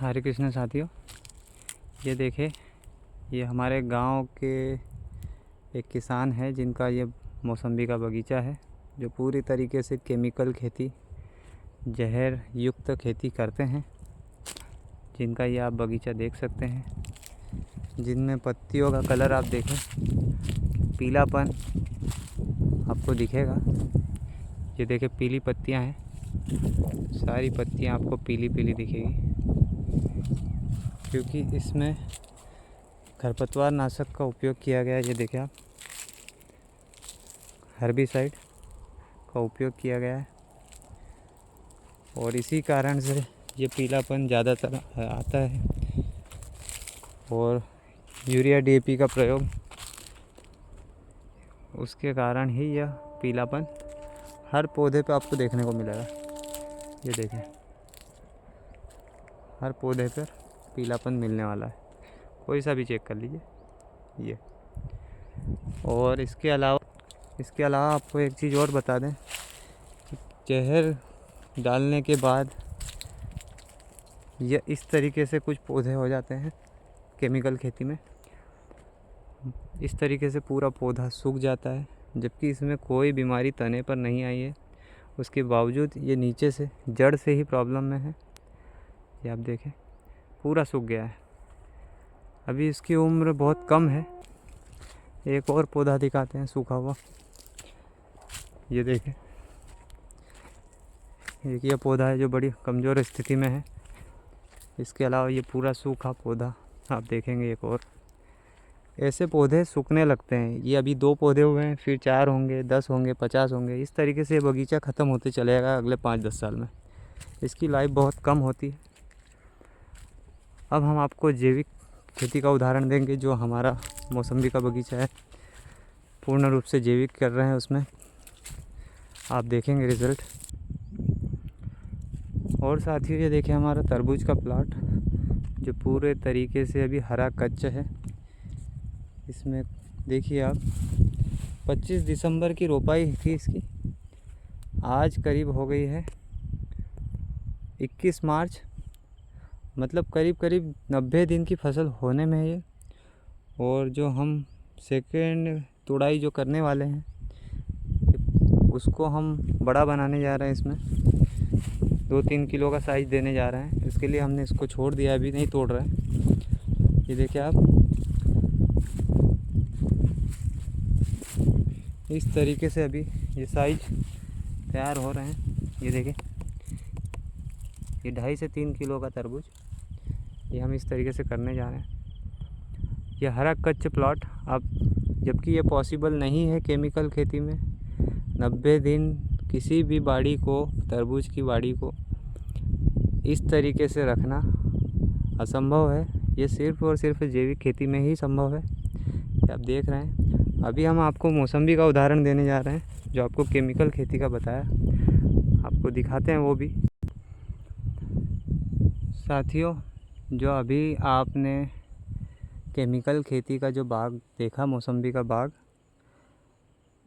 हरे कृष्ण साथियों, ये देखें, ये हमारे गांव के एक किसान है जिनका ये मौसम्बी का बगीचा है, जो पूरी तरीके से केमिकल खेती, जहर युक्त खेती करते हैं। जिनका ये आप बगीचा देख सकते हैं, जिनमें पत्तियों का कलर आप देखें, पीलापन आपको दिखेगा। ये देखें, पीली पत्तियां हैं, सारी पत्तियां आपको पीली पीली दिखेगी, क्योंकि इसमें खरपतवार नाशक का उपयोग किया गया है। ये देखें आप, हर्बिसाइड का उपयोग किया गया है, और इसी कारण से ये पीलापन ज़्यादातर आता है। और यूरिया डीएपी का प्रयोग, उसके कारण ही यह पीलापन हर पौधे पे आपको देखने को मिलेगा। ये देखें, हर पौधे पर पीलापन मिलने वाला है, कोई सा भी चेक कर लीजिए ये। और इसके अलावा आपको एक चीज़ और बता दें कि जहर डालने के बाद यह इस तरीके से कुछ पौधे हो जाते हैं केमिकल खेती में। इस तरीके से पूरा पौधा सूख जाता है, जबकि इसमें कोई बीमारी तने पर नहीं आई है। उसके बावजूद ये नीचे से, जड़ से ही प्रॉब्लम में है। ये आप देखें, पूरा सूख गया है। अभी इसकी उम्र बहुत कम है। एक और पौधा दिखाते हैं सूखा हुआ। ये देखें, एक ये पौधा है जो बड़ी कमज़ोर स्थिति में है। इसके अलावा ये पूरा सूखा पौधा आप देखेंगे। एक और ऐसे पौधे सूखने लगते हैं। ये अभी 2 पौधे हुए हैं, फिर 4 होंगे, 10 होंगे, 50 होंगे। इस तरीके से बगीचा ख़त्म होते चलेगा अगले 5-10 साल में। इसकी लाइफ बहुत कम होती है। अब हम आपको जैविक खेती का उदाहरण देंगे, जो हमारा मौसम्बी का बगीचा है, पूर्ण रूप से जैविक कर रहे हैं। उसमें आप देखेंगे रिज़ल्ट। और साथियों, ये देखिए हमारा तरबूज का प्लाट, जो पूरे तरीके से अभी हरा कच्चा है। इसमें देखिए आप, 25 दिसंबर की रोपाई थी इसकी, आज करीब हो गई है 21 मार्च। मतलब करीब 90 दिन की फसल होने में है ये। और जो हम सेकेंड तुड़ाई जो करने वाले हैं, उसको हम बड़ा बनाने जा रहे हैं। इसमें 2-3 किलो का साइज़ देने जा रहे हैं। इसके लिए हमने इसको छोड़ दिया, अभी नहीं तोड़ रहे हैं। ये देखिए आप, इस तरीके से अभी ये साइज तैयार हो रहे हैं। ये देखें, ये 2.5 से 3 किलो का तरबूज, ये हम इस तरीके से करने जा रहे हैं। ये हरा कच्च प्लॉट अब, जबकि ये पॉसिबल नहीं है केमिकल खेती में। 90 दिन किसी भी बाड़ी को, तरबूज की बाड़ी को इस तरीके से रखना असंभव है। ये सिर्फ़ और सिर्फ जैविक खेती में ही संभव है। ये आप देख रहे हैं। अभी हम आपको मौसम्बी का उदाहरण देने जा रहे हैं, जो आपको केमिकल खेती का बताया, आपको दिखाते हैं वो भी। साथियों, जो अभी आपने केमिकल खेती का जो बाग देखा, मौसम्बी का बाग,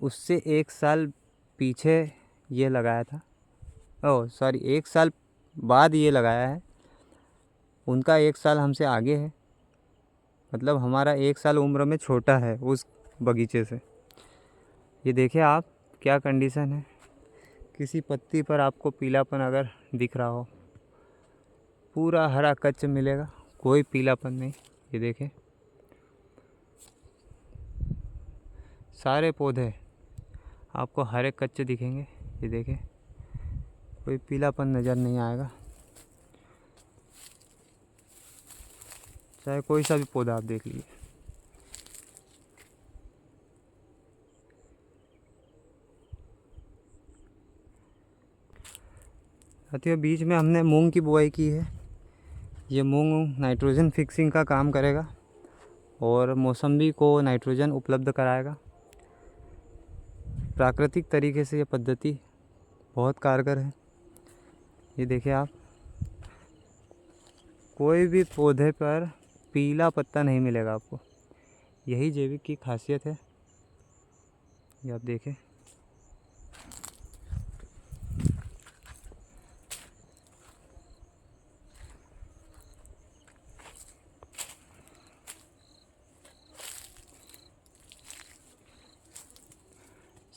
उससे 1 साल पीछे ये लगाया था। 1 साल बाद ये लगाया है। उनका 1 साल हमसे आगे है, मतलब हमारा 1 साल उम्र में छोटा है उस बगीचे से। ये देखिए आप, क्या कंडीशन है। किसी पत्ती पर आपको पीलापन अगर दिख रहा हो, पूरा हरा कच्च मिलेगा, कोई पीलापन नहीं। ये देखें, सारे पौधे आपको हरे कच्चे दिखेंगे। ये देखें, कोई पीलापन नज़र नहीं आएगा, चाहे कोई सा भी पौधा आप देख लीजिए। साथियों, बीच में हमने मूंग की बुआई की है। ये मूंग नाइट्रोजन फिक्सिंग का काम करेगा और मौसम्बी को नाइट्रोजन उपलब्ध कराएगा। प्राकृतिक तरीके से ये पद्धति बहुत कारगर है। ये देखिए आप, कोई भी पौधे पर पीला पत्ता नहीं मिलेगा आपको। यही जैविक की खासियत है। ये आप देखें,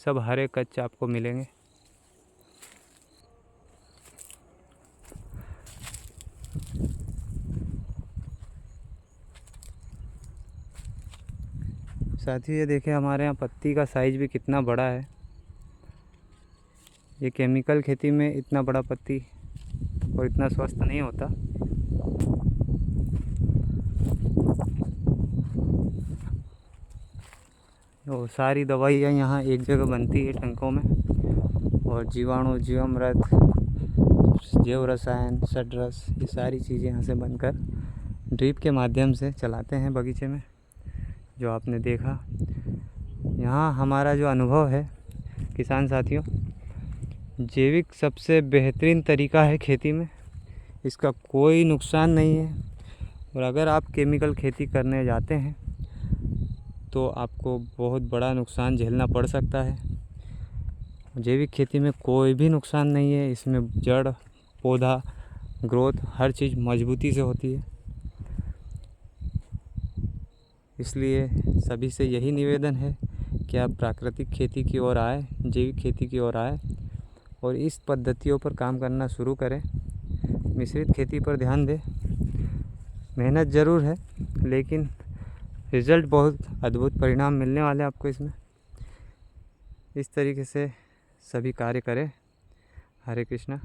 सब हरे कच्चे आपको मिलेंगे। साथ ही ये देखिए हमारे यहाँ पत्ती का साइज़ भी कितना बड़ा है। ये केमिकल खेती में इतना बड़ा पत्ती और इतना स्वस्थ नहीं होता। और सारी दवाइयाँ यहाँ एक जगह बनती है टंकों में, और जीवाणु, जीवामृत, जैव रसायन, षड्रस, ये सारी चीज़ें यहाँ से बनकर ड्रिप के माध्यम से चलाते हैं बगीचे में। जो आपने देखा यहाँ हमारा जो अनुभव है किसान साथियों, जैविक सबसे बेहतरीन तरीका है खेती में। इसका कोई नुकसान नहीं है, और अगर आप केमिकल खेती करने जाते हैं तो आपको बहुत बड़ा नुकसान झेलना पड़ सकता है। जैविक खेती में कोई भी नुकसान नहीं है। इसमें जड़, पौधा, ग्रोथ हर चीज़ मजबूती से होती है। इसलिए सभी से यही निवेदन है कि आप प्राकृतिक खेती की ओर आए, जैविक खेती की ओर आए और इस पद्धतियों पर काम करना शुरू करें। मिश्रित खेती पर ध्यान दें। मेहनत ज़रूर है, लेकिन रिज़ल्ट बहुत अद्भुत परिणाम मिलने वाले हैं आपको इसमें। इस तरीके से सभी कार्य करें। हरे कृष्णा।